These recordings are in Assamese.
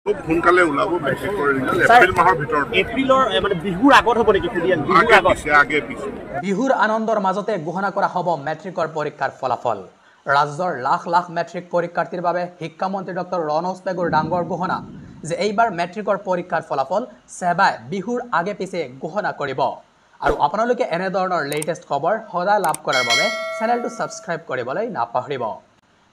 খুব সোনকালে ওলাব মেট্ৰিকৰ ৰিজাল্ট এপ্ৰিল মাহৰ ভিতৰত এপ্ৰিলৰ মানে বিহুৰ আগত হ'ব নেকি খুদিয়ান বিহুৰ আগত আগে পিছে বিহুৰ আনন্দৰ মাজতে ঘোষণা কৰা হ'ব মেট্ৰিকৰ পৰীক্ষাৰ ফলাফল ৰাজ্যৰ লাখ লাখ মেট্ৰিক পৰীক্ষাৰ্থীৰ বাবে শিক্ষামন্ত্ৰী ডক্টৰ ৰণোজ পেগুৰ ডাঙৰ ঘোষণা যে এইবাৰ মেট্ৰিকৰ পৰীক্ষাৰ ফলাফল সেবাই বিহুৰ আগে পিছে ঘোষণা কৰিব আৰু আপোনালোকে এনে ধৰণৰ লেটেষ্ট খবৰ সদায় লাভ কৰাৰ বাবে চেনেলটো সাবস্ক্ৰাইব কৰিবলৈ নাপাহৰিব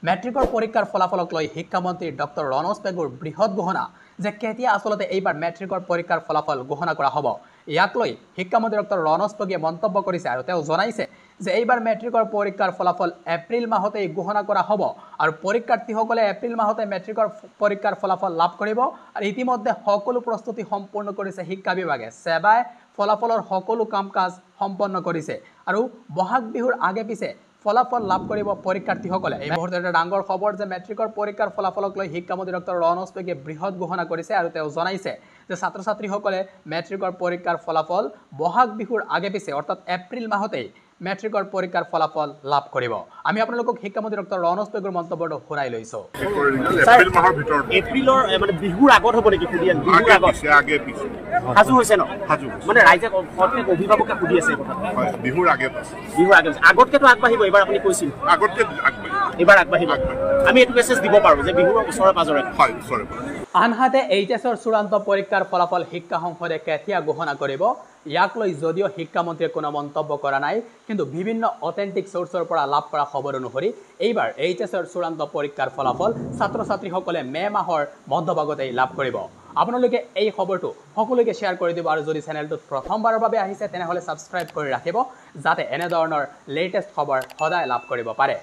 মেট্ৰিকৰ পৰীক্ষাৰ ফলাফলক লৈ শিক্ষামন্ত্ৰী ডক্টৰ ৰণোজ পেগুৰ বৃহৎ ঘোষণা যে কেতিয়া আসলতে এইবাৰ মেট্ৰিকৰ পৰীক্ষাৰ ফলাফল ঘোষণা কৰা হ'ব ইয়াক লৈ শিক্ষামন্ত্ৰী ডক্টৰ ৰণোজ পেগুৱে মন্তব্য কৰিছে আৰু তেওঁ জনাইছে যে এইবাৰ মেট্ৰিকৰ পৰীক্ষাৰ ফলাফল এপ্ৰিল মাহতে ঘোষণা কৰা হ'ব আৰু পৰীক্ষাৰ্থীসকলে এপ্ৰিল মাহতে মেট্ৰিকৰ পৰীক্ষাৰ ফলাফল লাভ কৰিব আৰু ইতিমধ্যে সকলো প্ৰস্তুতি সম্পূৰ্ণ কৰিছে শিক্ষা বিভাগে সেবাই ফলাফলৰ সকলো কাম-কাজ সম্পন্ন কৰিছে আৰু বহাগ বিহুৰ আগে পিছে ফলাফল লাভ কৰিব পৰীক্ষাৰ্থীসকলে এই মুহূৰ্তে এটা ডাঙৰ খবৰ যে মেট্ৰিকৰ পৰীক্ষাৰ ফলাফলক লৈ শিক্ষামন্ত্ৰী ডক্টৰ ৰণোজ পেগুৱে বৃহৎ ঘোষণা কৰিছে আৰু তেওঁ জনাইছে যে ছাত্ৰ-ছাত্ৰীসকলে মেট্ৰিকৰ পৰীক্ষাৰ ফলাফল বহাগ বিহুৰ আগে পিছে অৰ্থাৎ এপ্ৰিল মাহতে মেট্ৰিকৰ পৰীক্ষাৰ ফলাফল লাভ কৰিব আমি আপোনালোকক শিক্ষামন্ত্ৰী ডক্টৰ ৰণোজ পেগুৰ মন্তব্যটো শুনাই লৈছো এপ্ৰিল মাহৰ ভিতৰত এপ্ৰিলৰ মানে বিহুৰ আগত হ'ব নেকি খুদিয়ান বিহুৰ আগত আগে পিছে সাজু হৈছে ন সাজু মানে ৰাইজে প্ৰত্যেক অভিভাৱকে সুধি আছে কথা হয় বিহুৰ আগে পাছে বিহুৰ আগে আগতকেতো আগবাঢ়িব এবাৰ আপুনি কৈছিল আগতকে আগবাঢ়িব এবাৰ আগবাঢ়িব আমি এইটো মেছেজ দিব পাৰোঁ যে বিহুৰ ওচৰে পাজৰে হয় ওচৰে আনহাতে এইচএছৰ চূড়ান্ত পৰীক্ষাৰ ফলাফল শিক্ষা সংসদে কেতিয়া ঘোষণা কৰিব ইয়াক লৈ যদিও শিক্ষামন্ত্ৰীয়ে কোনো মন্তব্য কৰা নাই কিন্তু বিভিন্ন অথেন্টিক সোৰ্চৰ পৰা লাভ কৰা খবৰ অনুসৰি এইবাৰ এইচএছৰ চূড়ান্ত পৰীক্ষাৰ ফলাফল ছাত্ৰ-ছাত্ৰীসকলে মে মাহৰ মধ্যভাগতেই লাভ কৰিব আপোনালোকে এই খবৰটো সকলোকে শ্বেয়াৰ কৰি দিব আৰু যদি চেনেলটোত প্ৰথমবাৰৰ বাবে আহিছে তেনেহ'লে ছাবস্ক্ৰাইব কৰি ৰাখিব যাতে এনে ধৰণৰ লেটেষ্ট খবৰ সদায় লাভ কৰিব পাৰে